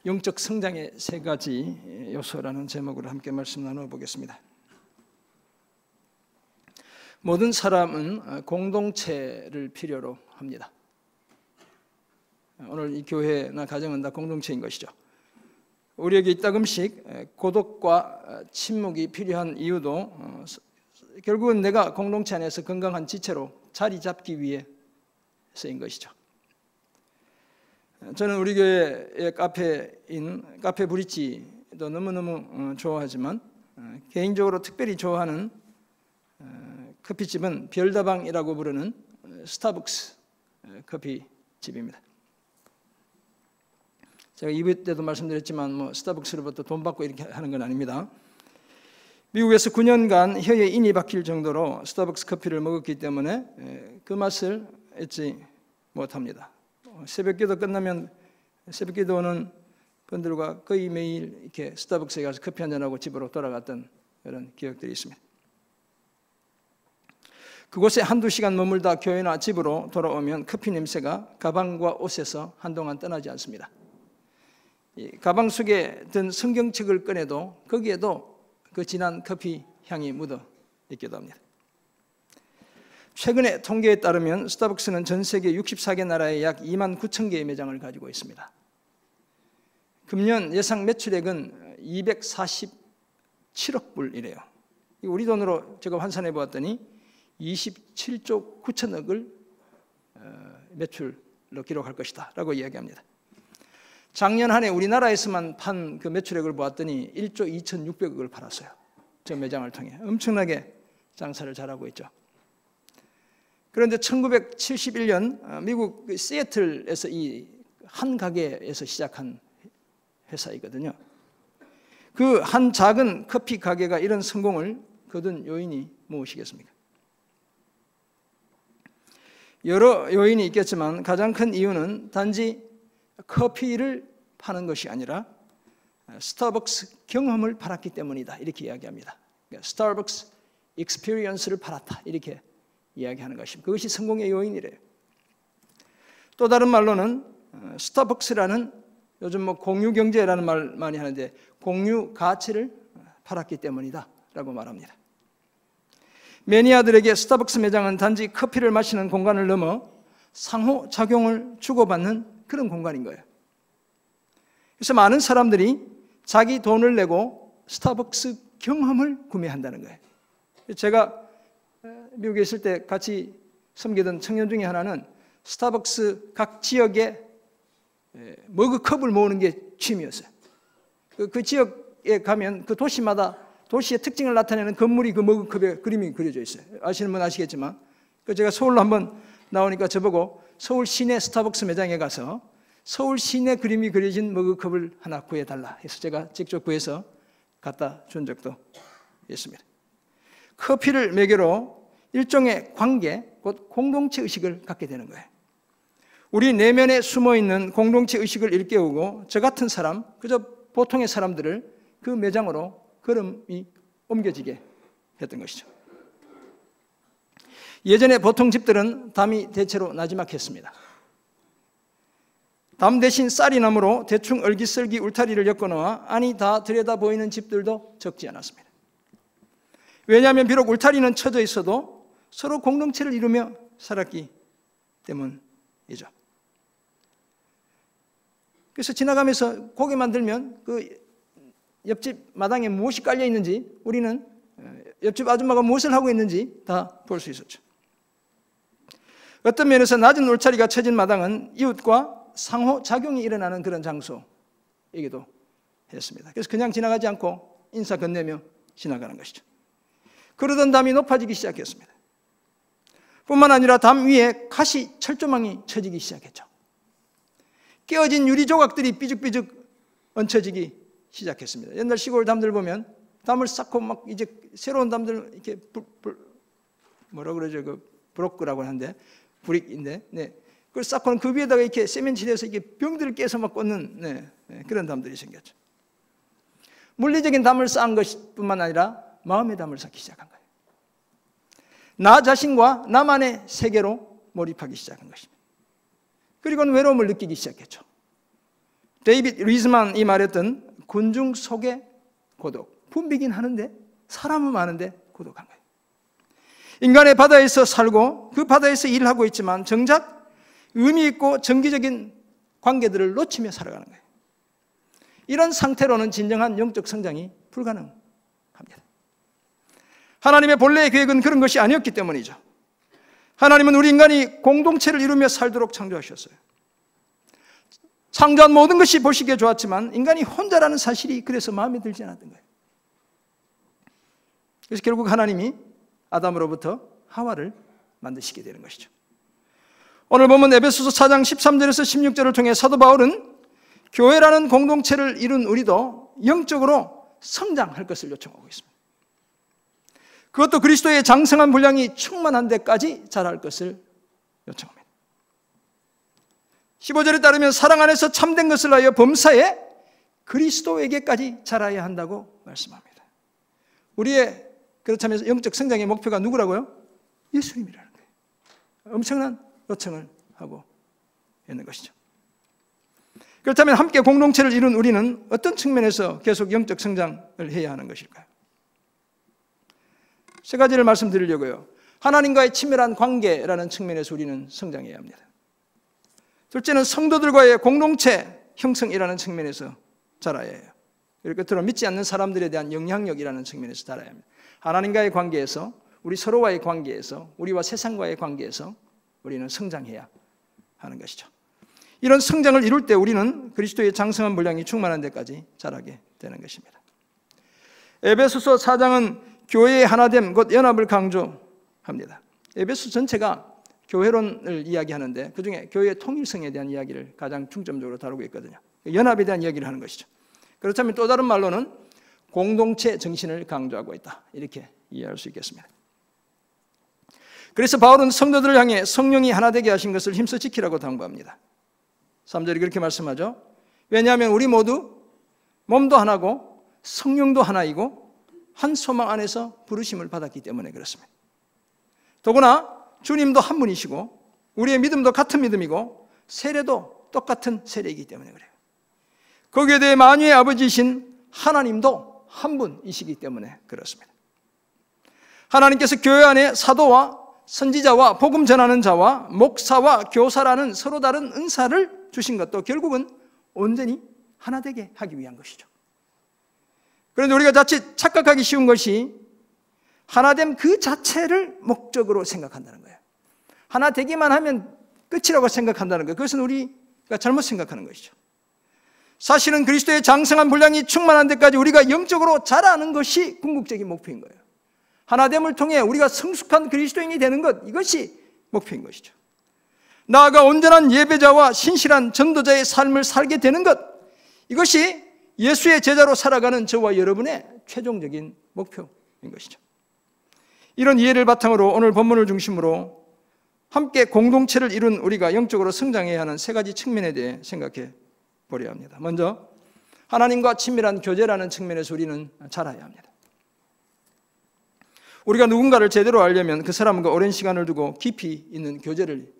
영적 성장의 세 가지 요소라는 제목으로 함께 말씀 나누어 보겠습니다. 모든 사람은 공동체를 필요로 합니다. 오늘 이 교회나 가정은 다 공동체인 것이죠. 우리에게 이따금씩 고독과 침묵이 필요한 이유도 결국은 내가 공동체 안에서 건강한 지체로 자리 잡기 위해서인 것이죠. 저는 우리 교회의 카페인 카페 브릿지도 너무너무 좋아하지만 개인적으로 특별히 좋아하는 커피집은 별다방이라고 부르는 스타벅스 커피집입니다. 제가 2부 때도 말씀드렸지만 스타벅스로부터 돈 받고 이렇게 하는 건 아닙니다. 미국에서 9년간 혀에 인이 박힐 정도로 스타벅스 커피를 먹었기 때문에 그 맛을 잊지 못합니다. 새벽기도 끝나면 새벽기도는 분들과 거의 매일 이렇게 스타벅스에 가서 커피 한잔하고 집으로 돌아갔던 그런 기억들이 있습니다. 그곳에 한두 시간 머물다 교회나 집으로 돌아오면 커피 냄새가 가방과 옷에서 한동안 떠나지 않습니다. 이 가방 속에 든 성경책을 꺼내도 거기에도 그 진한 커피 향이 묻어 있기도 합니다. 최근의 통계에 따르면 스타벅스는 전 세계 64개 나라에 약 2만 9천 개의 매장을 가지고 있습니다. 금년 예상 매출액은 247억 불이래요. 우리 돈으로 제가 환산해 보았더니 27조 9천억을 매출로 기록할 것이다 라고 이야기합니다. 작년 한 해 우리나라에서만 판 그 매출액을 보았더니 1조 2,600억을 팔았어요. 저 매장을 통해 엄청나게 장사를 잘하고 있죠. 그런데 1971년 미국 시애틀에서 이 한 가게에서 시작한 회사이거든요. 그 한 작은 커피 가게가 이런 성공을 거둔 요인이 무엇이겠습니까? 여러 요인이 있겠지만 가장 큰 이유는 단지 커피를 파는 것이 아니라 스타벅스 경험을 팔았기 때문이다 이렇게 이야기합니다. 스타벅스 익스피리언스를 팔았다 이렇게 이야기하는 것입니다. 그것이 성공의 요인이래요. 또 다른 말로는 스타벅스라는 요즘 공유 경제라는 말 많이 하는데 공유 가치를 팔았기 때문이다 라고 말합니다. 매니아들에게 스타벅스 매장은 단지 커피를 마시는 공간을 넘어 상호작용을 주고받는 그런 공간인 거예요. 그래서 많은 사람들이 자기 돈을 내고 스타벅스 경험을 구매한다는 거예요. 제가 미국에 있을 때 같이 섬기던 청년 중에 하나는 스타벅스 각 지역에 머그컵을 모으는 게 취미였어요. 그 지역에 가면 그 도시마다 도시의 특징을 나타내는 건물이 그 머그컵에 그림이 그려져 있어요. 아시는 분 아시겠지만 제가 서울로 한번 나오니까 저보고 서울 시내 스타벅스 매장에 가서 서울 시내 그림이 그려진 머그컵을 하나 구해달라 해서 제가 직접 구해서 갖다 준 적도 있습니다. 커피를 매개로 일종의 관계, 곧 공동체 의식을 갖게 되는 거예요. 우리 내면에 숨어있는 공동체 의식을 일깨우고 저 같은 사람, 그저 보통의 사람들을 그 매장으로 걸음이 옮겨지게 했던 것이죠. 예전에 보통 집들은 담이 대체로 나지막했습니다. 담 대신 쌀이나무로 대충 얼기설기 울타리를 엮어놓아 안이 다 들여다 보이는 집들도 적지 않았습니다. 왜냐하면 비록 울타리는 쳐져 있어도 서로 공동체를 이루며 살았기 때문이죠. 그래서 지나가면서 고개 만들면 그 옆집 마당에 무엇이 깔려 있는지 우리는 옆집 아줌마가 무엇을 하고 있는지 다 볼 수 있었죠. 어떤 면에서 낮은 울타리가 쳐진 마당은 이웃과 상호작용이 일어나는 그런 장소이기도 했습니다. 그래서 그냥 지나가지 않고 인사 건네며 지나가는 것이죠. 그러던 담이 높아지기 시작했습니다. 뿐만 아니라 담 위에 가시 철조망이 쳐지기 시작했죠. 깨어진 유리 조각들이 삐죽삐죽 얹혀지기 시작했습니다. 옛날 시골 담들 보면 담을 쌓고 막 이제 새로운 담들 이렇게 뭐라 그러죠? 그 브로크라고 하는데 브릭인데, 네. 그걸 쌓고는 그 위에다가 이렇게 세면치대에서 이게 병들을 깨서 막 꽂는 그런 담들이 생겼죠. 물리적인 담을 쌓은 것뿐만 아니라 마음의 담을 쌓기 시작한 거예요. 나 자신과 나만의 세계로 몰입하기 시작한 것입니다. 그리고는 외로움을 느끼기 시작했죠. 데이빗 리즈만이 말했던 군중 속의 고독. 붐비긴 하는데 사람은 많은데 고독한 거예요. 인간의 바다에서 살고 그 바다에서 일을 하고 있지만 정작 의미 있고 정기적인 관계들을 놓치며 살아가는 거예요. 이런 상태로는 진정한 영적 성장이 불가능합니다. 하나님의 본래의 계획은 그런 것이 아니었기 때문이죠. 하나님은 우리 인간이 공동체를 이루며 살도록 창조하셨어요. 창조한 모든 것이 보시기에 좋았지만 인간이 혼자라는 사실이 그래서 마음에 들지 않았던 거예요. 그래서 결국 하나님이 아담으로부터 하와를 만드시게 되는 것이죠. 오늘 보면 에베소서 4장 13절에서 16절을 통해 사도 바울은 교회라는 공동체를 이룬 우리도 영적으로 성장할 것을 요청하고 있습니다. 그것도 그리스도의 장성한 분량이 충만한 데까지 자랄 것을 요청합니다. 15절에 따르면 사랑 안에서 참된 것을 하여 범사에 그리스도에게까지 자라야 한다고 말씀합니다. 우리의 그렇다면 영적 성장의 목표가 누구라고요? 예수님이라는 거예요. 엄청난 요청을 하고 있는 것이죠. 그렇다면 함께 공동체를 이룬 우리는 어떤 측면에서 계속 영적 성장을 해야 하는 것일까요? 세 가지를 말씀드리려고요. 하나님과의 친밀한 관계라는 측면에서 우리는 성장해야 합니다. 둘째는 성도들과의 공동체 형성이라는 측면에서 자라야 해요. 그리고 끝으로 믿지 않는 사람들에 대한 영향력이라는 측면에서 자라야 합니다. 하나님과의 관계에서, 우리 서로와의 관계에서, 우리와 세상과의 관계에서 우리는 성장해야 하는 것이죠. 이런 성장을 이룰 때 우리는 그리스도의 장성한 분량이 충만한 데까지 자라게 되는 것입니다. 에베소서 4장은 교회의 하나됨, 곧 연합을 강조합니다. 에베소 전체가 교회론을 이야기하는데 그중에 교회의 통일성에 대한 이야기를 가장 중점적으로 다루고 있거든요. 연합에 대한 이야기를 하는 것이죠. 그렇다면 또 다른 말로는 공동체 정신을 강조하고 있다. 이렇게 이해할 수 있겠습니다. 그래서 바울은 성도들을 향해 성령이 하나 되게 하신 것을 힘써 지키라고 당부합니다. 3절이 그렇게 말씀하죠. 왜냐하면 우리 모두 몸도 하나고 성령도 하나이고 한 소망 안에서 부르심을 받았기 때문에 그렇습니다. 더구나 주님도 한 분이시고 우리의 믿음도 같은 믿음이고 세례도 똑같은 세례이기 때문에 그래요. 거기에 대해 만유의 아버지이신 하나님도 한 분이시기 때문에 그렇습니다. 하나님께서 교회 안에 사도와 선지자와 복음 전하는 자와 목사와 교사라는 서로 다른 은사를 주신 것도 결국은 온전히 하나 되게 하기 위한 것이죠. 그런데 우리가 자칫 착각하기 쉬운 것이 하나됨 그 자체를 목적으로 생각한다는 거예요. 하나 되기만 하면 끝이라고 생각한다는 거예요. 그것은 우리가 잘못 생각하는 것이죠. 사실은 그리스도의 장성한 분량이 충만한 데까지 우리가 영적으로 자라는 것이 궁극적인 목표인 거예요. 하나됨을 통해 우리가 성숙한 그리스도인이 되는 것, 이것이 목표인 것이죠. 나아가 온전한 예배자와 신실한 전도자의 삶을 살게 되는 것, 이것이 예수의 제자로 살아가는 저와 여러분의 최종적인 목표인 것이죠. 이런 이해를 바탕으로 오늘 본문을 중심으로 함께 공동체를 이룬 우리가 영적으로 성장해야 하는 세 가지 측면에 대해 생각해 보려 합니다. 먼저 하나님과 친밀한 교제라는 측면에서 우리는 자라야 합니다. 우리가 누군가를 제대로 알려면 그 사람과 오랜 시간을 두고 깊이 있는 교제를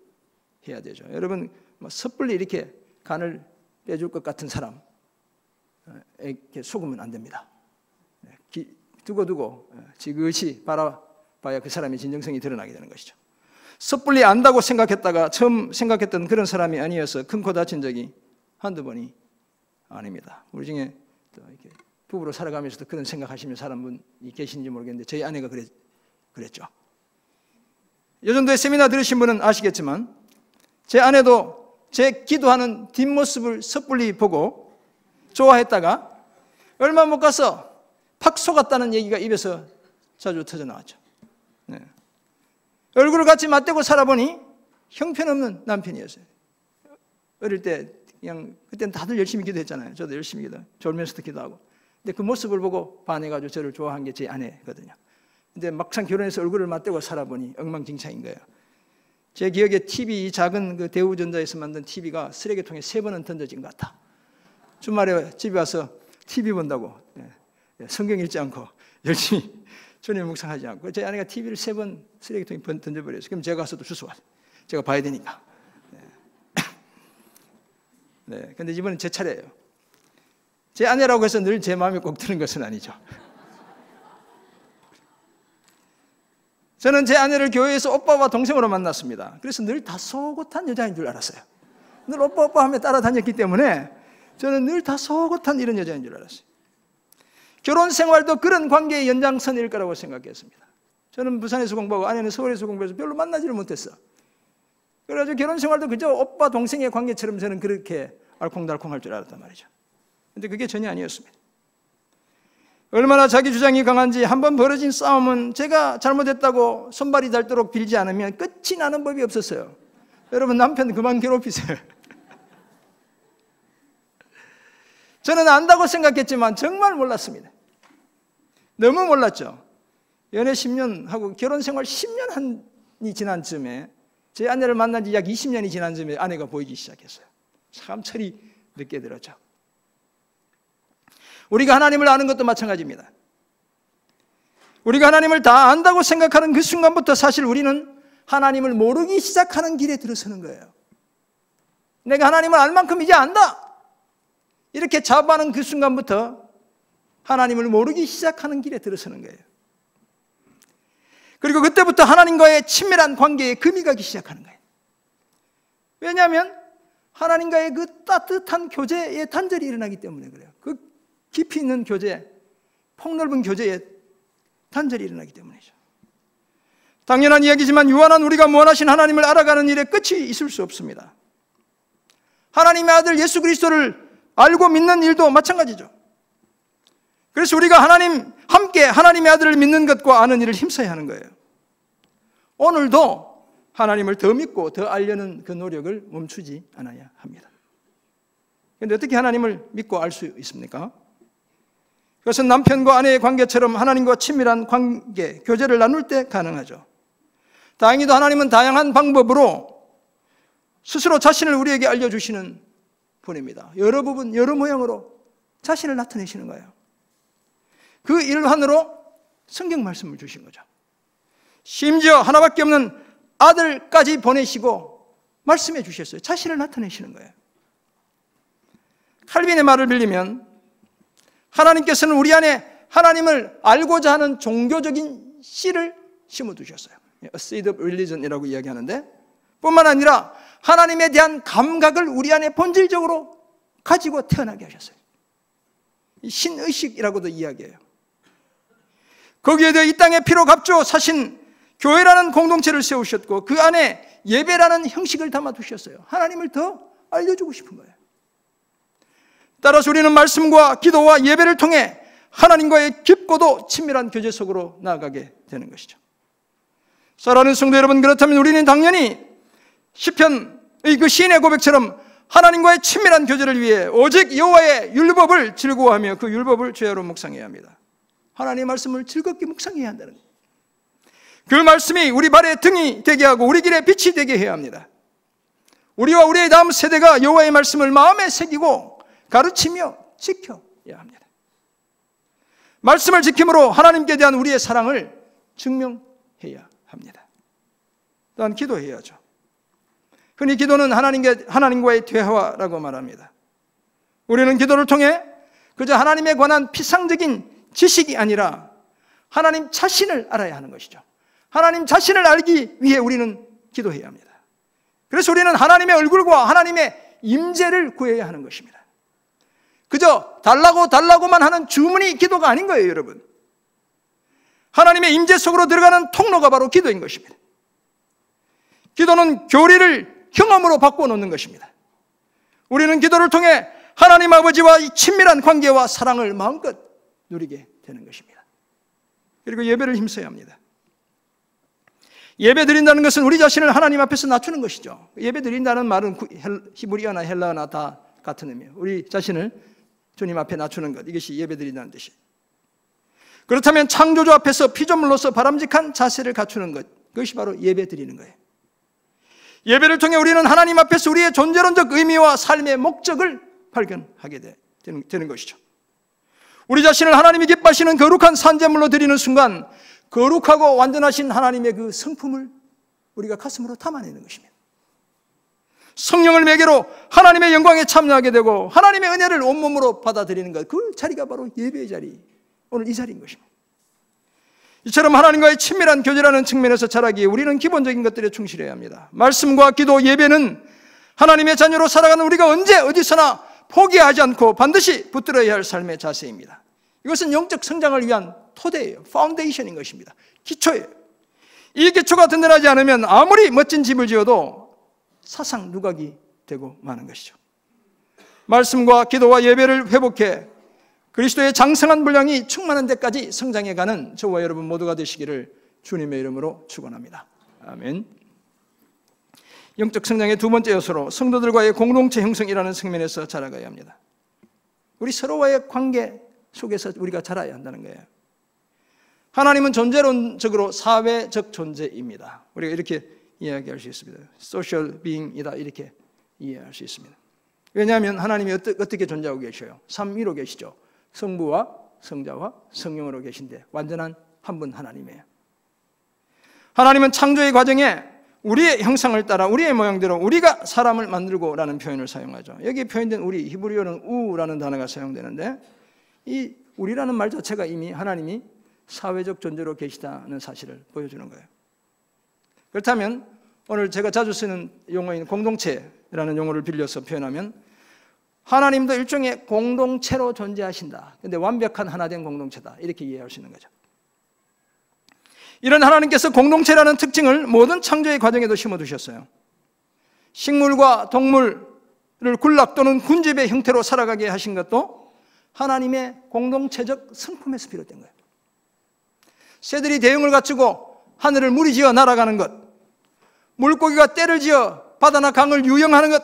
해야 되죠. 여러분 섣불리 이렇게 간을 빼줄 것 같은 사람에게 속으면 안 됩니다. 두고 지그시 바라봐야 그 사람의 진정성이 드러나게 되는 것이죠. 섣불리 안다고 생각했다가 처음 생각했던 그런 사람이 아니어서 큰 코 다친 적이 한두 번이 아닙니다. 우리 중에 또 이렇게 부부로 살아가면서도 그런 생각하시는 사람분이 계신지 모르겠는데 저희 아내가 그랬죠. 요 정도의 세미나 들으신 분은 아시겠지만 제 아내도 제 기도하는 뒷모습을 섣불리 보고 좋아했다가 얼마 못 가서 팍 속았다는 얘기가 입에서 자주 터져나왔죠. 네. 얼굴을 같이 맞대고 살아보니 형편없는 남편이었어요. 어릴 때 그냥 그때는 다들 열심히 기도했잖아요. 저도 열심히 졸면서도 기도하고. 근데 그 모습을 보고 반해가지고 저를 좋아한 게 제 아내거든요. 근데 막상 결혼해서 얼굴을 맞대고 살아보니 엉망진창인 거예요. 제 기억에 TV, 이 작은 그 대우전자에서 만든 TV가 쓰레기통에 3번은 던져진 것 같아. 주말에 집에 와서 TV 본다고 성경 읽지 않고 열심히 주님 묵상하지 않고 제 아내가 TV를 3번 쓰레기통에 던져버렸어요. 그럼 제가 가서 또 주워왔어요. 제가 봐야 되니까. 네, 근데 이번엔 제 차례예요. 제 아내라고 해서 늘 제 마음에 꼭 드는 것은 아니죠. 저는 제 아내를 교회에서 오빠와 동생으로 만났습니다. 그래서 늘 다소곳한 여자인 줄 알았어요. 늘 오빠 하며 따라다녔기 때문에 저는 늘 다소곳한 이런 여자인 줄 알았어요. 결혼 생활도 그런 관계의 연장선일 거라고 생각했습니다. 저는 부산에서 공부하고 아내는 서울에서 공부해서 별로 만나지를 못했어. 그래가지고 결혼 생활도 그저 오빠 동생의 관계처럼 저는 그렇게 알콩달콩할 줄 알았단 말이죠. 근데 그게 전혀 아니었습니다. 얼마나 자기 주장이 강한지 한번 벌어진 싸움은 제가 잘못했다고 손발이 닳도록 빌지 않으면 끝이 나는 법이 없었어요. 여러분 남편 그만 괴롭히세요. 저는 안다고 생각했지만 정말 몰랐습니다. 너무 몰랐죠. 연애 10년 하고 결혼 생활 10년이 지난 즈음에 제 아내를 만난 지 약 20년이 지난 즈음에 아내가 보이기 시작했어요. 참 철이 늦게 들었죠. 우리가 하나님을 아는 것도 마찬가지입니다. 우리가 하나님을 다 안다고 생각하는 그 순간부터 사실 우리는 하나님을 모르기 시작하는 길에 들어서는 거예요. 내가 하나님을 알 만큼 이제 안다! 이렇게 자부하는 그 순간부터 하나님을 모르기 시작하는 길에 들어서는 거예요. 그리고 그때부터 하나님과의 친밀한 관계에 금이 가기 시작하는 거예요. 왜냐하면 하나님과의 그 따뜻한 교제의 단절이 일어나기 때문에 그래요. 그 깊이 있는 교제, 폭넓은 교제의 단절이 일어나기 때문이죠. 당연한 이야기지만 유한한 우리가 무한하신 하나님을 알아가는 일에 끝이 있을 수 없습니다. 하나님의 아들 예수 그리스도를 알고 믿는 일도 마찬가지죠. 그래서 우리가 함께 하나님의 아들을 믿는 것과 아는 일을 힘써야 하는 거예요. 오늘도 하나님을 더 믿고 더 알려는 그 노력을 멈추지 않아야 합니다. 그런데 어떻게 하나님을 믿고 알 수 있습니까? 그것은 남편과 아내의 관계처럼 하나님과 친밀한 관계, 교제를 나눌 때 가능하죠. 다행히도 하나님은 다양한 방법으로 스스로 자신을 우리에게 알려주시는 분입니다. 여러 부분, 여러 모양으로 자신을 나타내시는 거예요. 그 일환으로 성경 말씀을 주신 거죠. 심지어 하나밖에 없는 아들까지 보내시고 말씀해 주셨어요. 자신을 나타내시는 거예요. 칼빈의 말을 빌리면 하나님께서는 우리 안에 하나님을 알고자 하는 종교적인 씨를 심어두셨어요. A seed of religion이라고 이야기하는데 뿐만 아니라 하나님에 대한 감각을 우리 안에 본질적으로 가지고 태어나게 하셨어요. 신의식이라고도 이야기해요. 거기에 대해 이 땅에 피로 값주어 사신 교회라는 공동체를 세우셨고 그 안에 예배라는 형식을 담아두셨어요. 하나님을 더 알려주고 싶은 거예요. 따라서 우리는 말씀과 기도와 예배를 통해 하나님과의 깊고도 친밀한 교제 속으로 나아가게 되는 것이죠. 사랑하는 성도 여러분, 그렇다면 우리는 당연히 시편의 그 시인의 고백처럼 하나님과의 친밀한 교제를 위해 오직 여호와의 율법을 즐거워하며 그 율법을 죄로 묵상해야 합니다. 하나님의 말씀을 즐겁게 묵상해야 한다는 거예요. 그 말씀이 우리 발의 등이 되게 하고 우리 길의 빛이 되게 해야 합니다. 우리와 우리의 다음 세대가 여호와의 말씀을 마음에 새기고 가르치며 지켜야 합니다. 말씀을 지킴으로 하나님께 대한 우리의 사랑을 증명해야 합니다. 또한 기도해야죠. 흔히 기도는 하나님과의 대화라고 말합니다. 우리는 기도를 통해 그저 하나님에 관한 피상적인 지식이 아니라 하나님 자신을 알아야 하는 것이죠. 하나님 자신을 알기 위해 우리는 기도해야 합니다. 그래서 우리는 하나님의 얼굴과 하나님의 임재를 구해야 하는 것입니다. 그저 달라고만 하는 주문이 기도가 아닌 거예요, 여러분. 하나님의 임재 속으로 들어가는 통로가 바로 기도인 것입니다. 기도는 교리를 경험으로 바꿔놓는 것입니다. 우리는 기도를 통해 하나님 아버지와 이 친밀한 관계와 사랑을 마음껏 누리게 되는 것입니다. 그리고 예배를 힘써야 합니다. 예배 드린다는 것은 우리 자신을 하나님 앞에서 낮추는 것이죠. 예배 드린다는 말은 히브리어나 헬라어나 다 같은 의미예요. 우리 자신을 주님 앞에 낮추는 것, 이것이 예배 드린다는 뜻이에요. 그렇다면 창조주 앞에서 피조물로서 바람직한 자세를 갖추는 것, 그것이 바로 예배 드리는 거예요. 예배를 통해 우리는 하나님 앞에서 우리의 존재론적 의미와 삶의 목적을 발견하게 되는 것이죠. 우리 자신을 하나님이 기뻐하시는 거룩한 산제물로 드리는 순간 거룩하고 완전하신 하나님의 그 성품을 우리가 가슴으로 담아내는 것입니다. 성령을 매개로 하나님의 영광에 참여하게 되고 하나님의 은혜를 온몸으로 받아들이는 것, 그 자리가 바로 예배의 자리, 오늘 이 자리인 것입니다. 이처럼 하나님과의 친밀한 교제라는 측면에서 자라기에 우리는 기본적인 것들에 충실해야 합니다. 말씀과 기도, 예배는 하나님의 자녀로 살아가는 우리가 언제 어디서나 포기하지 않고 반드시 붙들어야 할 삶의 자세입니다. 이것은 영적 성장을 위한 토대예요. 파운데이션인 것입니다. 기초예요. 이 기초가 든든하지 않으면 아무리 멋진 집을 지어도 사상 누각이 되고 마는 것이죠. 말씀과 기도와 예배를 회복해 그리스도의 장성한 분량이 충만한 데까지 성장해가는 저와 여러분 모두가 되시기를 주님의 이름으로 축원합니다. 아멘. 영적 성장의 두 번째 요소로 성도들과의 공동체 형성이라는 측면에서 자라가야 합니다. 우리 서로와의 관계 속에서 우리가 자라야 한다는 거예요. 하나님은 존재론적으로 사회적 존재입니다. 우리가 이렇게 이야기할 수 있습니다. 소셜 비잉이다, 이렇게 이해할 수 있습니다. 왜냐하면 하나님이 어떻게 존재하고 계셔요? 삼위로 계시죠. 성부와 성자와 성령으로 계신데 완전한 한 분 하나님이에요. 하나님은 창조의 과정에 우리의 형상을 따라 우리의 모양대로 우리가 사람을 만들고라는 표현을 사용하죠. 여기 표현된 우리, 히브리어는 우라는 단어가 사용되는데 이 우리라는 말 자체가 이미 하나님이 사회적 존재로 계시다는 사실을 보여주는 거예요. 그렇다면 오늘 제가 자주 쓰는 용어인 공동체라는 용어를 빌려서 표현하면 하나님도 일종의 공동체로 존재하신다. 그런데 완벽한 하나된 공동체다. 이렇게 이해할 수 있는 거죠. 이런 하나님께서 공동체라는 특징을 모든 창조의 과정에도 심어두셨어요. 식물과 동물을 군락 또는 군집의 형태로 살아가게 하신 것도 하나님의 공동체적 성품에서 비롯된 거예요. 새들이 대형을 갖추고 하늘을 무리지어 날아가는 것, 물고기가 떼를 지어 바다나 강을 유영하는 것,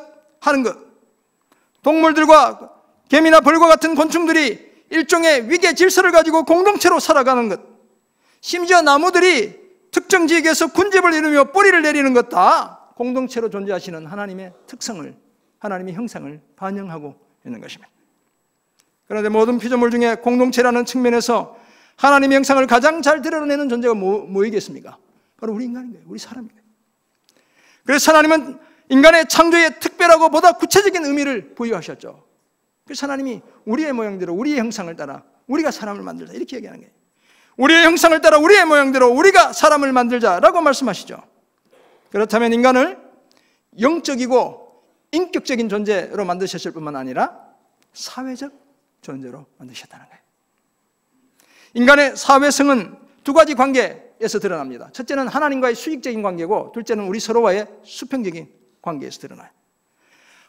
동물들과 개미나 벌과 같은 곤충들이 일종의 위계 질서를 가지고 공동체로 살아가는 것, 심지어 나무들이 특정 지역에서 군집을 이루며 뿌리를 내리는 것 다 공동체로 존재하시는 하나님의 특성을, 하나님의 형상을 반영하고 있는 것입니다. 그런데 모든 피조물 중에 공동체라는 측면에서 하나님의 형상을 가장 잘 드러내는 존재가 뭐이겠습니까? 바로 우리 인간인 거예요. 우리 사람이에요. 그래서 하나님은 인간의 창조에 특별하고 보다 구체적인 의미를 부여하셨죠. 그래서 하나님이 우리의 모양대로 우리의 형상을 따라 우리가 사람을 만들자 이렇게 얘기하는 거예요. 우리의 형상을 따라 우리의 모양대로 우리가 사람을 만들자라고 말씀하시죠. 그렇다면 인간을 영적이고 인격적인 존재로 만드셨을 뿐만 아니라 사회적 존재로 만드셨다는 거예요. 인간의 사회성은 두 가지 관계에서 드러납니다. 첫째는 하나님과의 수직적인 관계고 둘째는 우리 서로와의 수평적인 관계에서 드러나요.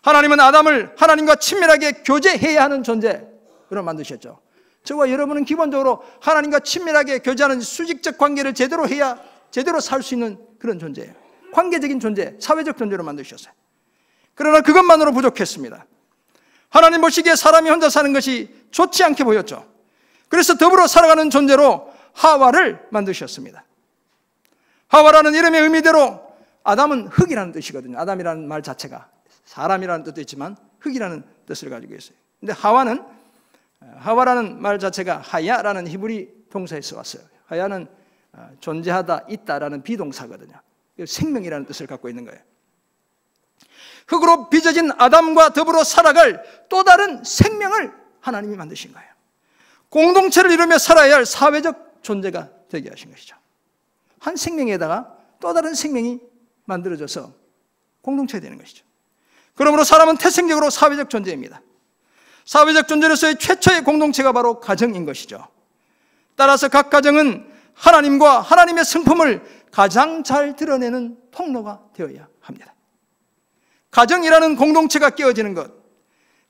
하나님은 아담을 하나님과 친밀하게 교제해야 하는 존재로 만드셨죠. 저와 여러분은 기본적으로 하나님과 친밀하게 교제하는 수직적 관계를 제대로 해야 제대로 살 수 있는 그런 존재예요. 관계적인 존재, 사회적 존재로 만드셨어요. 그러나 그것만으로 부족했습니다. 하나님 보시기에 사람이 혼자 사는 것이 좋지 않게 보였죠. 그래서 더불어 살아가는 존재로 하와를 만드셨습니다. 하와라는 이름의 의미대로 아담은 흙이라는 뜻이거든요. 아담이라는 말 자체가 사람이라는 뜻도 있지만 흙이라는 뜻을 가지고 있어요. 근데 하와라는 말 자체가 하야라는 히브리 동사에서 왔어요. 하야는 존재하다, 있다라는 비동사거든요. 생명이라는 뜻을 갖고 있는 거예요. 흙으로 빚어진 아담과 더불어 살아갈 또 다른 생명을 하나님이 만드신 거예요. 공동체를 이루며 살아야 할 사회적 존재가 되게 하신 것이죠. 한 생명에다가 또 다른 생명이 만들어져서 공동체가 되는 것이죠. 그러므로 사람은 태생적으로 사회적 존재입니다. 사회적 존재로서의 최초의 공동체가 바로 가정인 것이죠. 따라서 각 가정은 하나님과 하나님의 성품을 가장 잘 드러내는 통로가 되어야 합니다. 가정이라는 공동체가 깨어지는 것,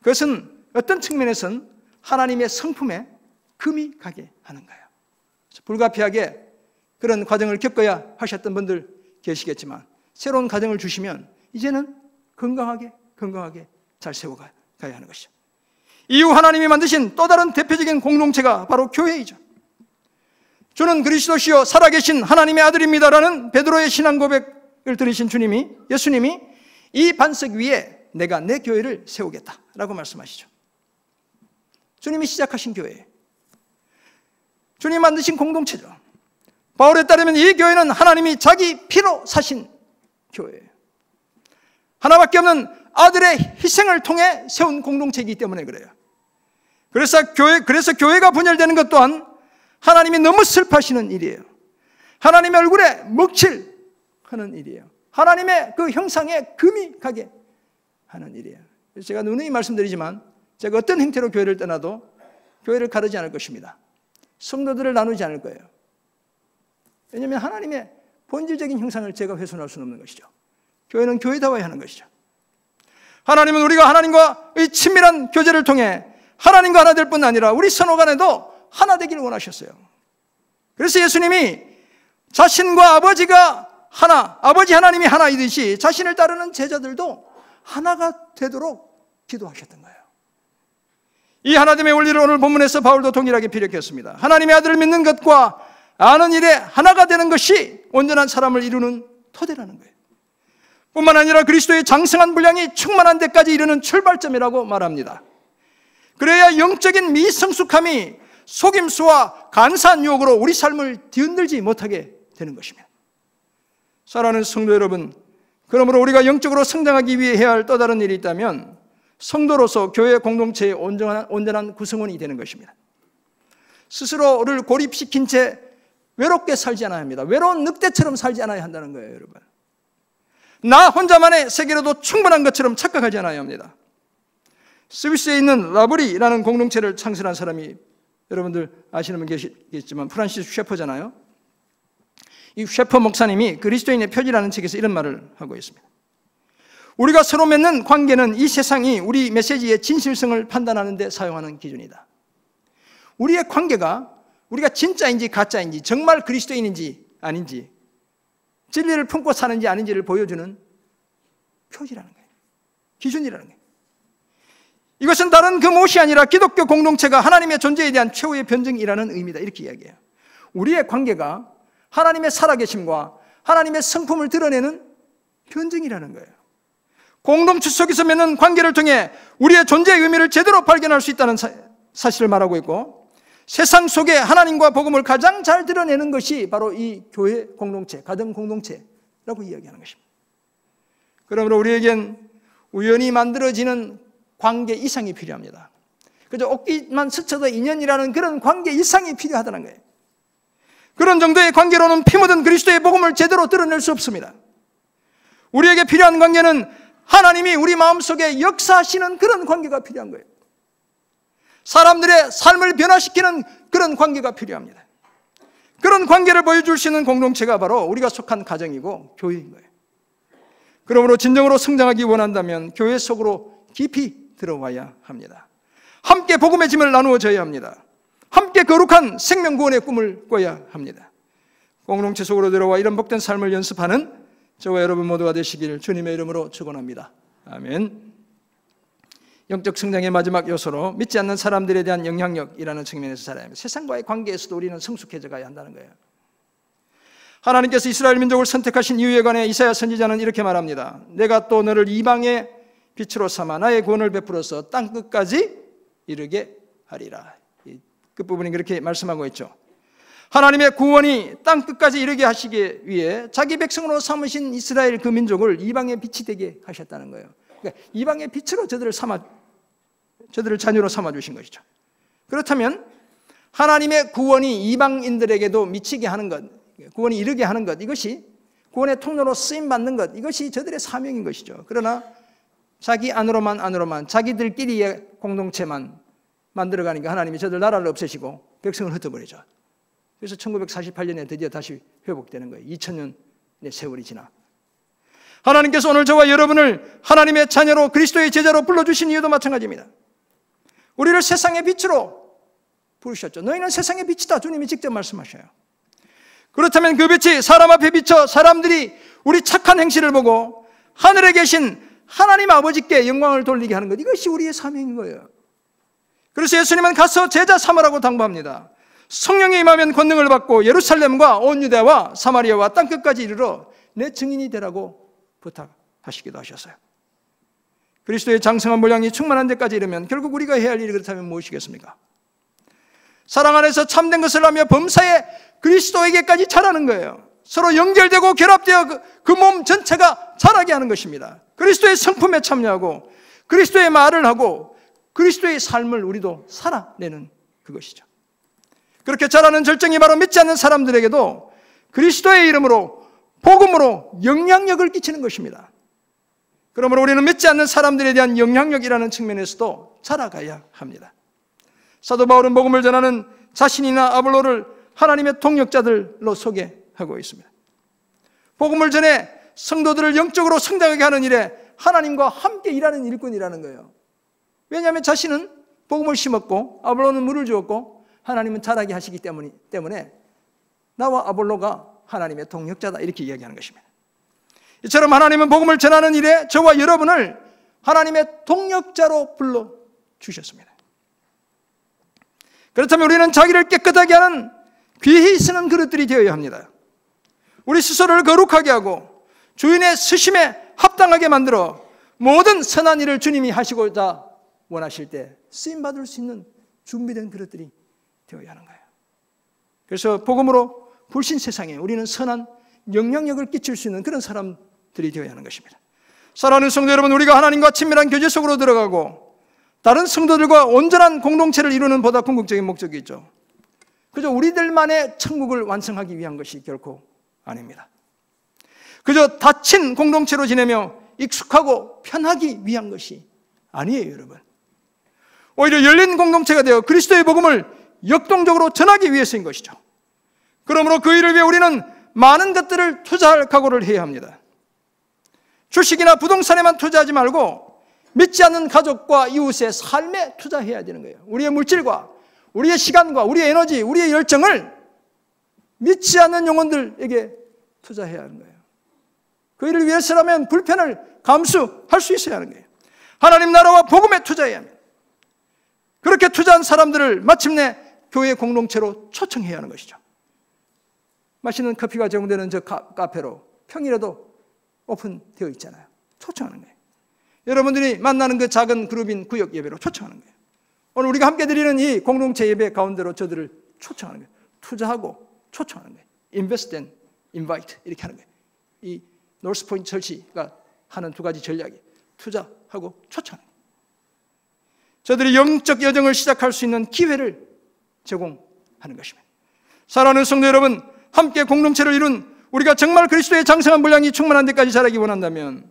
그것은 어떤 측면에서는 하나님의 성품에 금이 가게 하는 거예요. 불가피하게 그런 과정을 겪어야 하셨던 분들 계시겠지만 새로운 가정을 주시면 이제는 건강하게 잘 세워가야 하는 것이죠. 이후 하나님이 만드신 또 다른 대표적인 공동체가 바로 교회이죠. 저는 그리스도시요 살아계신 하나님의 아들입니다라는 베드로의 신앙 고백을 들으신 예수님이 이 반석 위에 내가 내 교회를 세우겠다라고 말씀하시죠. 주님이 시작하신 교회, 주님 만드신 공동체죠. 바울에 따르면 이 교회는 하나님이 자기 피로 사신 교회예요. 하나밖에 없는 아들의 희생을 통해 세운 공동체이기 때문에 그래요. 그래서 교회가 분열되는 것 또한 하나님이 너무 슬퍼하시는 일이에요. 하나님의 얼굴에 먹칠하는 일이에요. 하나님의 그 형상에 금이 가게 하는 일이에요. 그래서 제가 누누이 말씀드리지만 제가 어떤 형태로 교회를 떠나도 교회를 가르지 않을 것입니다. 성도들을 나누지 않을 거예요. 왜냐하면 하나님의 본질적인 형상을 제가 훼손할 수는 없는 것이죠. 교회는 교회다워야 하는 것이죠. 하나님은 우리가 하나님과의 친밀한 교제를 통해 하나님과 하나 될 뿐 아니라 우리 서로 간에도 하나 되기를 원하셨어요. 그래서 예수님이 자신과 아버지가 하나, 아버지 하나님이 하나이듯이 자신을 따르는 제자들도 하나가 되도록 기도하셨던 거예요. 이 하나됨의 원리를 오늘 본문에서 바울도 동일하게 피력했습니다. 하나님의 아들을 믿는 것과 아는 일에 하나가 되는 것이 온전한 사람을 이루는 토대라는 거예요. 뿐만 아니라 그리스도의 장성한 분량이 충만한 데까지 이르는 출발점이라고 말합니다. 그래야 영적인 미성숙함이 속임수와 간사한 유혹으로 우리 삶을 뒤흔들지 못하게 되는 것입니다. 사랑하는 성도 여러분, 그러므로 우리가 영적으로 성장하기 위해 해야 할 또 다른 일이 있다면 성도로서 교회 공동체의 온전한 구성원이 되는 것입니다. 스스로를 고립시킨 채 외롭게 살지 않아야 합니다. 외로운 늑대처럼 살지 않아야 한다는 거예요, 여러분. 나 혼자만의 세계로도 충분한 것처럼 착각하지 않아야 합니다. 스위스에 있는 라브리라는 공동체를 창설한 사람이 여러분들 아시는 분 계시겠지만 프란시스 셰퍼잖아요. 이 셰퍼 목사님이 그리스도인의 표지라는 책에서 이런 말을 하고 있습니다. 우리가 서로 맺는 관계는 이 세상이 우리 메시지의 진실성을 판단하는 데 사용하는 기준이다. 우리의 관계가 우리가 진짜인지 가짜인지 정말 그리스도인인지 아닌지 진리를 품고 사는지 아닌지를 보여주는 표지라는 거예요. 기준이라는 거예요. 이것은 다른 그 무엇이 아니라 기독교 공동체가 하나님의 존재에 대한 최후의 변증이라는 의미다. 이렇게 이야기해요. 우리의 관계가 하나님의 살아계심과 하나님의 성품을 드러내는 변증이라는 거예요. 공동체 속에서 맺는 관계를 통해 우리의 존재의 의미를 제대로 발견할 수 있다는 사실을 말하고 있고, 세상 속에 하나님과 복음을 가장 잘 드러내는 것이 바로 이 교회 공동체, 가정 공동체라고 이야기하는 것입니다. 그러므로 우리에겐 우연히 만들어지는 관계 이상이 필요합니다. 그저 옷깃만 스쳐도 인연이라는 그런 관계 이상이 필요하다는 거예요. 그런 정도의 관계로는 피 묻은 그리스도의 복음을 제대로 드러낼 수 없습니다. 우리에게 필요한 관계는 하나님이 우리 마음속에 역사하시는 그런 관계가 필요한 거예요. 사람들의 삶을 변화시키는 그런 관계가 필요합니다. 그런 관계를 보여줄 수 있는 공동체가 바로 우리가 속한 가정이고 교회인 거예요. 그러므로 진정으로 성장하기 원한다면 교회 속으로 깊이 들어와야 합니다. 함께 복음의 짐을 나누어져야 합니다. 함께 거룩한 생명구원의 꿈을 꿔야 합니다. 공동체 속으로 들어와 이런 복된 삶을 연습하는 저와 여러분 모두가 되시길 주님의 이름으로 축원합니다. 아멘. 영적 성장의 마지막 요소로 믿지 않는 사람들에 대한 영향력이라는 측면에서 살아야 합니다. 세상과의 관계에서도 우리는 성숙해져 가야 한다는 거예요. 하나님께서 이스라엘 민족을 선택하신 이유에 관해 이사야 선지자는 이렇게 말합니다. 내가 또 너를 이방의 빛으로 삼아 나의 구원을 베풀어서 땅끝까지 이르게 하리라. 끝부분이 그렇게 말씀하고 있죠. 하나님의 구원이 땅끝까지 이르게 하시기 위해 자기 백성으로 삼으신 이스라엘 그 민족을 이방의 빛이 되게 하셨다는 거예요. 그러니까 이방의 빛으로 저들을 자녀로 삼아주신 것이죠. 그렇다면 하나님의 구원이 이방인들에게도 미치게 하는 것, 구원이 이르게 하는 것, 이것이 구원의 통로로 쓰임받는 것, 이것이 저들의 사명인 것이죠. 그러나 자기 안으로만 자기들끼리의 공동체만 만들어가니까 하나님이 저들 나라를 없애시고 백성을 흩어버리죠. 그래서 1948년에 드디어 다시 회복되는 거예요. 2000년의 세월이 지나. 하나님께서 오늘 저와 여러분을 하나님의 자녀로 그리스도의 제자로 불러주신 이유도 마찬가지입니다. 우리를 세상의 빛으로 부르셨죠. 너희는 세상의 빛이다. 주님이 직접 말씀하셔요. 그렇다면 그 빛이 사람 앞에 비쳐 사람들이 우리 착한 행실을 보고 하늘에 계신 하나님 아버지께 영광을 돌리게 하는 것, 이것이 우리의 사명인 거예요. 그래서 예수님은 가서 제자 삼으라고 당부합니다. 성령이 임하면 권능을 받고 예루살렘과 온 유대와 사마리아와 땅끝까지 이르러 내 증인이 되라고 부탁하시기도 하셨어요. 그리스도의 장성한 분량이 충만한 데까지 이르면 결국 우리가 해야 할 일이 그렇다면 무엇이겠습니까? 사랑 안에서 참된 것을 하며 범사에 그리스도에게까지 자라는 거예요. 서로 연결되고 결합되어 그 몸 전체가 자라게 하는 것입니다. 그리스도의 성품에 참여하고 그리스도의 말을 하고 그리스도의 삶을 우리도 살아내는 그것이죠. 그렇게 자라는 절정이 바로 믿지 않는 사람들에게도 그리스도의 이름으로 복음으로 영향력을 끼치는 것입니다. 그러므로 우리는 믿지 않는 사람들에 대한 영향력이라는 측면에서도 자라가야 합니다. 사도 바울은 복음을 전하는 자신이나 아볼로를 하나님의 동역자들로 소개하고 있습니다. 복음을 전해 성도들을 영적으로 성장하게 하는 일에 하나님과 함께 일하는 일꾼이라는 거예요. 왜냐하면 자신은 복음을 심었고 아볼로는 물을 주었고 하나님은 자라게 하시기 때문에 나와 아볼로가 하나님의 동역자다 이렇게 이야기하는 것입니다. 이처럼 하나님은 복음을 전하는 일에 저와 여러분을 하나님의 동역자로 불러주셨습니다. 그렇다면 우리는 자기를 깨끗하게 하는 귀히 쓰는 그릇들이 되어야 합니다. 우리 스스로를 거룩하게 하고 주인의 쓰심에 합당하게 만들어 모든 선한 일을 주님이 하시고자 원하실 때 쓰임받을 수 있는 준비된 그릇들이 되어야 하는 거예요. 그래서 복음으로 불신 세상에 우리는 선한 영향력을 끼칠 수 있는 그런 사람들이 되어야 하는 것입니다. 사랑하는 성도 여러분, 우리가 하나님과 친밀한 교제 속으로 들어가고 다른 성도들과 온전한 공동체를 이루는 보다 궁극적인 목적이 있죠. 그저 우리들만의 천국을 완성하기 위한 것이 결코 아닙니다. 그저 닫힌 공동체로 지내며 익숙하고 편하기 위한 것이 아니에요, 여러분. 오히려 열린 공동체가 되어 그리스도의 복음을 역동적으로 전하기 위해서인 것이죠. 그러므로 그 일을 위해 우리는 많은 것들을 투자할 각오를 해야 합니다. 주식이나 부동산에만 투자하지 말고 믿지 않는 가족과 이웃의 삶에 투자해야 되는 거예요. 우리의 물질과 우리의 시간과 우리의 에너지, 우리의 열정을 믿지 않는 영혼들에게 투자해야 하는 거예요. 그 일을 위해서라면 불편을 감수할 수 있어야 하는 거예요. 하나님 나라와 복음에 투자해야 합니다. 그렇게 투자한 사람들을 마침내 교회 공동체로 초청해야 하는 것이죠. 맛있는 커피가 제공되는 저 카페로 평일에도 오픈되어 있잖아요. 초청하는 거예요. 여러분들이 만나는 그 작은 그룹인 구역 예배로 초청하는 거예요. 오늘 우리가 함께 드리는 이 공동체 예배 가운데로 저들을 초청하는 거예요. 투자하고 초청하는 거예요. Invest and invite 이렇게 하는 거예요. 이 노스포인트 철치가 하는 두 가지 전략이 투자하고 초청하는 거예요. 저들이 영적 여정을 시작할 수 있는 기회를 제공하는 것입니다. 사랑하는 성도 여러분, 함께 공동체를 이룬 우리가 정말 그리스도의 장성한 분량이 충만한 데까지 자라기 원한다면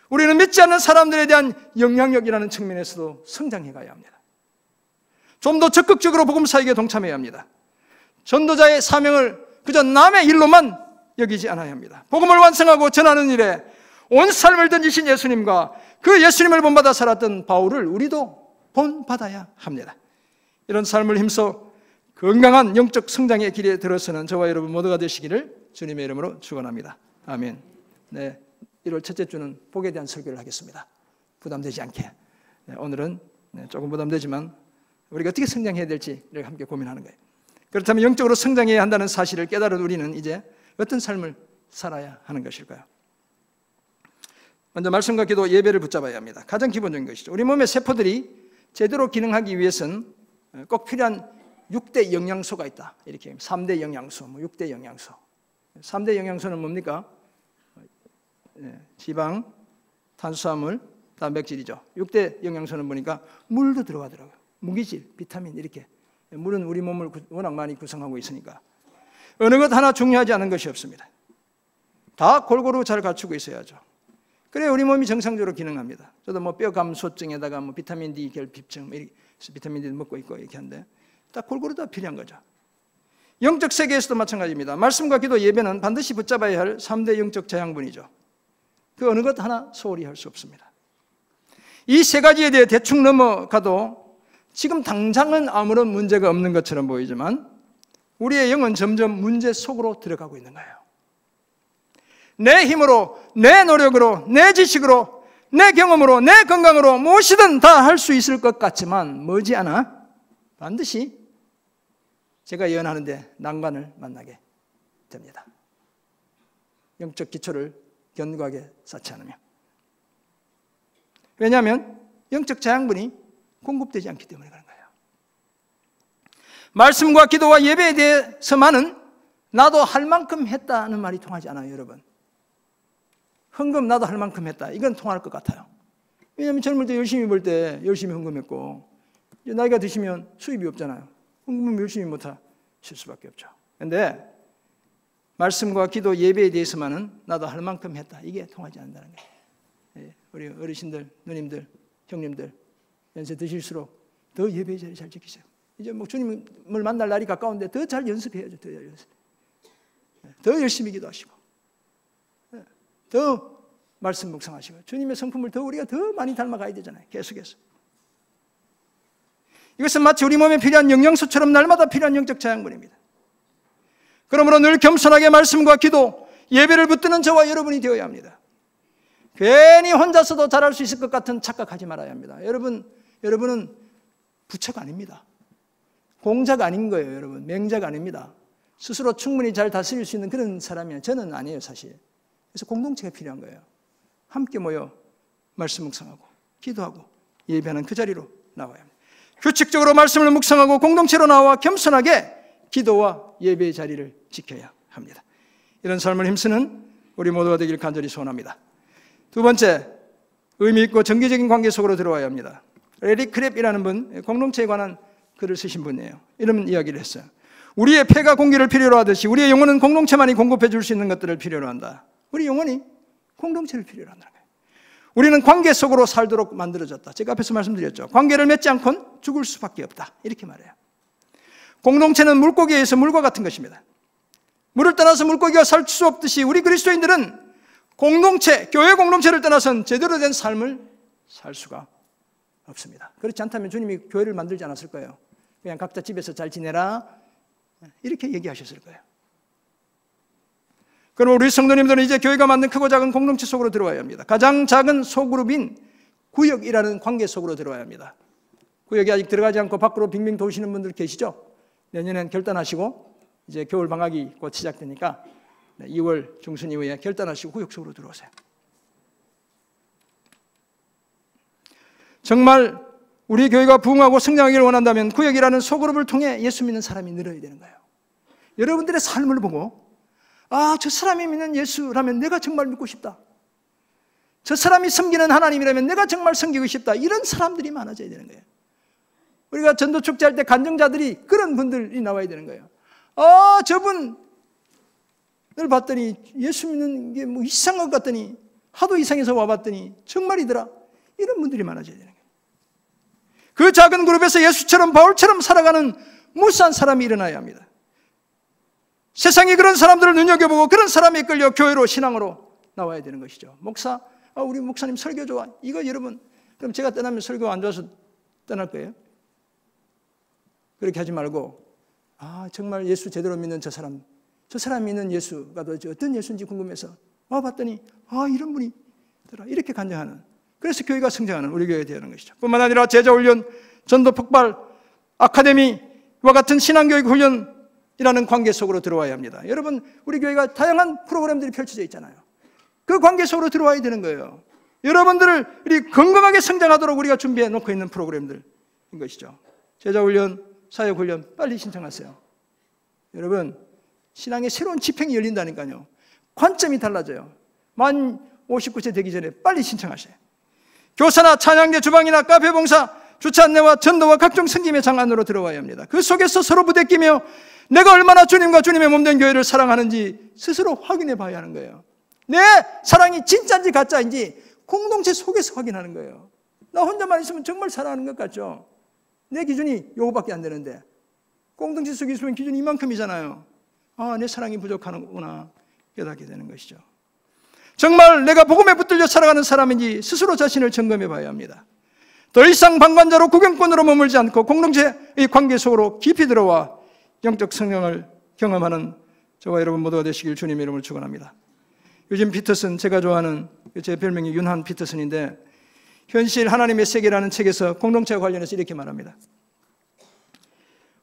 우리는 믿지 않는 사람들에 대한 영향력이라는 측면에서도 성장해 가야 합니다. 좀 더 적극적으로 복음 사역에 동참해야 합니다. 전도자의 사명을 그저 남의 일로만 여기지 않아야 합니다. 복음을 완성하고 전하는 일에 온 삶을 던지신 예수님과 그 예수님을 본받아 살았던 바울을 우리도 본받아야 합니다. 이런 삶을 힘써 건강한 영적 성장의 길에 들어서는 저와 여러분 모두가 되시기를 주님의 이름으로 축원합니다. 아멘. 네, 1월 첫째 주는 복에 대한 설교를 하겠습니다. 부담되지 않게. 네, 오늘은 조금 부담되지만 우리가 어떻게 성장해야 될지를 함께 고민하는 거예요. 그렇다면 영적으로 성장해야 한다는 사실을 깨달은 우리는 이제 어떤 삶을 살아야 하는 것일까요? 먼저 말씀과 기도, 예배를 붙잡아야 합니다. 가장 기본적인 것이죠. 우리 몸의 세포들이 제대로 기능하기 위해서는 꼭 필요한 6대 영양소가 있다. 이렇게 3대 영양소, 6대 영양소. 3대 영양소는 뭡니까? 지방, 탄수화물, 단백질이죠. 6대 영양소는 보니까 물도 들어가더라고요. 무기질, 비타민 이렇게. 물은 우리 몸을 워낙 많이 구성하고 있으니까 어느 것 하나 중요하지 않은 것이 없습니다. 다 골고루 잘 갖추고 있어야죠. 그래야 우리 몸이 정상적으로 기능합니다. 저도 뼈 감소증에다가 비타민 D 결핍증, 비타민 D 먹고 있고 이렇게 하는데 다 골고루 다 필요한 거죠. 영적 세계에서도 마찬가지입니다. 말씀과 기도, 예배는 반드시 붙잡아야 할 3대 영적 재앙분이죠. 그 어느 것 하나 소홀히 할 수 없습니다. 이 세 가지에 대해 대충 넘어가도 지금 당장은 아무런 문제가 없는 것처럼 보이지만 우리의 영은 점점 문제 속으로 들어가고 있는 거예요. 내 힘으로, 내 노력으로, 내 지식으로, 내 경험으로, 내 건강으로 무엇이든 다 할 수 있을 것 같지만 머지않아 반드시 제가 예언하는데 난관을 만나게 됩니다. 영적 기초를 견고하게 쌓지 않으면. 왜냐하면 영적 재앙분이 공급되지 않기 때문에 그런 거예요. 말씀과 기도와 예배에 대해서만은 나도 할 만큼 했다는 말이 통하지 않아요, 여러분. 헌금 나도 할 만큼 했다. 이건 통할 것 같아요. 왜냐하면 젊을 때 열심히 벌 때 열심히 헌금했고 이제 나이가 드시면 수입이 없잖아요. 헌금은 열심히 못 하실 수밖에 없죠. 그런데 말씀과 기도, 예배에 대해서만은 나도 할 만큼 했다. 이게 통하지 않는다는 거예요. 우리 어르신들, 누님들, 형님들 연세 드실수록 더 예배 자리 잘 지키세요. 이제 뭐 주님을 만날 날이 가까운데 더 잘 연습해야죠. 더 잘 연습. 더 열심히 기도하시고 더 말씀 묵상하시고 주님의 성품을 더 우리가 더 많이 닮아가야 되잖아요. 계속해서. 이것은 마치 우리 몸에 필요한 영양소처럼 날마다 필요한 영적 자양분입니다. 그러므로 늘 겸손하게 말씀과 기도, 예배를 붙드는 저와 여러분이 되어야 합니다. 괜히 혼자서도 잘할 수 있을 것 같은 착각하지 말아야 합니다. 여러분은 부처가 아닙니다. 공자가 아닌 거예요. 여러분 맹자가 아닙니다. 스스로 충분히 잘 다스릴 수 있는 그런 사람이 저는 아니에요. 사실. 그래서 공동체가 필요한 거예요. 함께 모여 말씀 묵상하고 기도하고 예배하는 그 자리로 나와야 합니다. 규칙적으로 말씀을 묵상하고 공동체로 나와 겸손하게 기도와 예배의 자리를 지켜야 합니다. 이런 삶을 힘쓰는 우리 모두가 되길 간절히 소원합니다. 두 번째, 의미 있고 정기적인 관계 속으로 들어와야 합니다. 레리 크랩이라는 분, 공동체에 관한 글을 쓰신 분이에요. 이런 이야기를 했어요. 우리의 폐가 공기를 필요로 하듯이 우리의 영혼은 공동체만이 공급해 줄 수 있는 것들을 필요로 한다. 우리 영혼이 공동체를 필요로 한다는 거예요. 우리는 관계 속으로 살도록 만들어졌다. 제가 앞에서 말씀드렸죠. 관계를 맺지 않고는 죽을 수밖에 없다. 이렇게 말해요. 공동체는 물고기에 의해서 물과 같은 것입니다. 물을 떠나서 물고기가 살 수 없듯이 우리 그리스도인들은 공동체, 교회 공동체를 떠나서는 제대로 된 삶을 살 수가 없습니다. 그렇지 않다면 주님이 교회를 만들지 않았을 거예요. 그냥 각자 집에서 잘 지내라 이렇게 얘기하셨을 거예요. 그럼 우리 성도님들은 이제 교회가 만든 크고 작은 공동체 속으로 들어와야 합니다. 가장 작은 소그룹인 구역이라는 관계 속으로 들어와야 합니다. 구역에 아직 들어가지 않고 밖으로 빙빙 도시는 분들 계시죠? 내년엔 결단하시고 이제 겨울 방학이 곧 시작되니까 2월 중순 이후에 결단하시고 구역 속으로 들어오세요. 정말 우리 교회가 부흥하고 성장하기를 원한다면 구역이라는 소그룹을 통해 예수 믿는 사람이 늘어야 되는 거예요. 여러분들의 삶을 보고 저 사람이 믿는 예수라면 내가 정말 믿고 싶다. 저 사람이 섬기는 하나님이라면 내가 정말 섬기고 싶다. 이런 사람들이 많아져야 되는 거예요. 우리가 전도축제할 때 간증자들이 그런 분들이 나와야 되는 거예요. 저분을 봤더니 예수 믿는 게 뭐 이상한 것 같더니 하도 이상해서 와봤더니 정말이더라. 이런 분들이 많아져야 되는 거예요. 그 작은 그룹에서 예수처럼 바울처럼 살아가는 무수한 사람이 일어나야 합니다. 세상이 그런 사람들을 눈여겨보고 그런 사람에 이끌려 교회로 신앙으로 나와야 되는 것이죠. 목사, 우리 목사님 설교 좋아. 이거 여러분, 그럼 제가 떠나면 설교 안 좋아서 떠날 거예요? 그렇게 하지 말고 정말 예수 제대로 믿는 저 사람 믿는 예수가 도대체 어떤 예수인지 궁금해서 와봤더니 이런 분이 있더라. 이렇게 간증하는, 그래서 교회가 성장하는 우리 교회가 되는 것이죠. 뿐만 아니라 제자훈련, 전도폭발, 아카데미와 같은 신앙교육 훈련이라는 관계 속으로 들어와야 합니다. 여러분, 우리 교회가 다양한 프로그램들이 펼쳐져 있잖아요. 그 관계 속으로 들어와야 되는 거예요. 여러분들이 건강하게 성장하도록 우리가 준비해 놓고 있는 프로그램들인 것이죠. 제자훈련, 사역훈련 빨리 신청하세요. 여러분, 신앙의 새로운 지평이 열린다니까요. 관점이 달라져요. 만 59세 되기 전에 빨리 신청하세요. 교사나 찬양대 주방이나 카페 봉사, 주차 안내와 전도와 각종 섬김의 장안으로 들어와야 합니다. 그 속에서 서로 부대끼며 내가 얼마나 주님과 주님의 몸된 교회를 사랑하는지 스스로 확인해 봐야 하는 거예요. 내 사랑이 진짜인지 가짜인지 공동체 속에서 확인하는 거예요. 나 혼자만 있으면 정말 사랑하는 것 같죠? 내 기준이 요거밖에 안 되는데 공동체 속에 있으면 기준이 이만큼이잖아요. 내 사랑이 부족하구나 깨닫게 되는 것이죠. 정말 내가 복음에 붙들려 살아가는 사람인지 스스로 자신을 점검해 봐야 합니다. 더 이상 방관자로 구경꾼으로 머물지 않고 공동체의 관계 속으로 깊이 들어와 영적 성령을 경험하는 저와 여러분 모두가 되시길 주님의 이름으로 축원합니다. 요즘 피터슨, 제가 좋아하는, 제 별명이 윤한 피터슨인데 현실 하나님의 세계라는 책에서 공동체와 관련해서 이렇게 말합니다.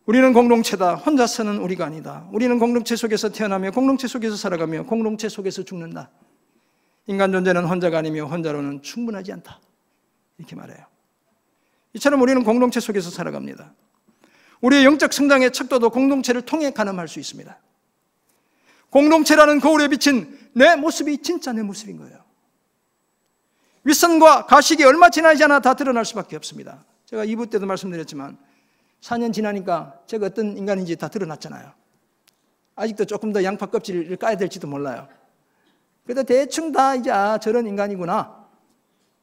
우리는 공동체다. 혼자서는 우리가 아니다. 우리는 공동체 속에서 태어나며 공동체 속에서 살아가며 공동체 속에서 죽는다. 인간 존재는 혼자가 아니며 혼자로는 충분하지 않다. 이렇게 말해요. 이처럼 우리는 공동체 속에서 살아갑니다. 우리의 영적 성장의 척도도 공동체를 통해 가늠할 수 있습니다. 공동체라는 거울에 비친 내 모습이 진짜 내 모습인 거예요. 윗선과 가식이 얼마 지나지 않아 다 드러날 수밖에 없습니다. 제가 2부 때도 말씀드렸지만 4년 지나니까 제가 어떤 인간인지 다 드러났잖아요. 아직도 조금 더 양파 껍질을 까야 될지도 몰라요. 그래도 대충 다 이제 저런 인간이구나.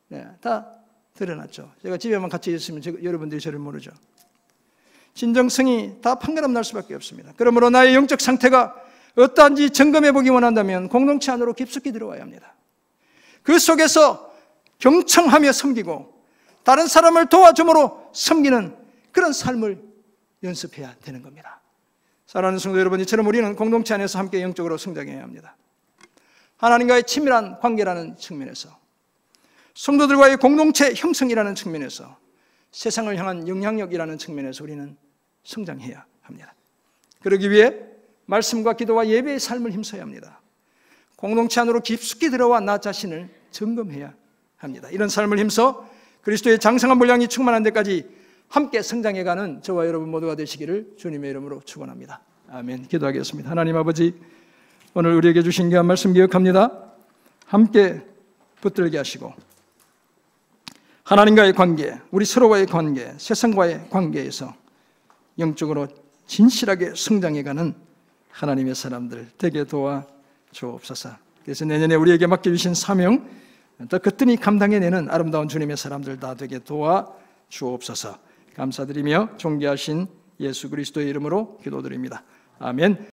네, 다 드러났죠. 제가 집에만 같이 있으면 여러분들이 저를 모르죠. 진정성이 다 판가름 날 수밖에 없습니다. 그러므로 나의 영적 상태가 어떠한지 점검해 보기 원한다면 공동체 안으로 깊숙이 들어와야 합니다. 그 속에서 경청하며 섬기고 다른 사람을 도와줌으로 섬기는 그런 삶을 연습해야 되는 겁니다. 사랑하는 성도 여러분, 이처럼 우리는 공동체 안에서 함께 영적으로 성장해야 합니다. 하나님과의 친밀한 관계라는 측면에서, 성도들과의 공동체 형성이라는 측면에서, 세상을 향한 영향력이라는 측면에서 우리는 성장해야 합니다. 그러기 위해 말씀과 기도와 예배의 삶을 힘써야 합니다. 공동체 안으로 깊숙이 들어와 나 자신을 점검해야 합니다. 이런 삶을 힘써 그리스도의 장성한 분량이 충만한 데까지 함께 성장해가는 저와 여러분 모두가 되시기를 주님의 이름으로 축원합니다. 아멘. 기도하겠습니다. 하나님 아버지, 오늘 우리에게 주신 귀한 말씀 기억합니다. 함께 붙들게 하시고 하나님과의 관계, 우리 서로와의 관계, 세상과의 관계에서 영적으로 진실하게 성장해가는 하나님의 사람들 되게 도와 주옵소서. 그래서 내년에 우리에게 맡겨주신 사명 더 거뜬히 감당해내는 아름다운 주님의 사람들 다 되게 도와 주옵소서. 감사드리며 존귀하신 예수 그리스도의 이름으로 기도드립니다. 아멘.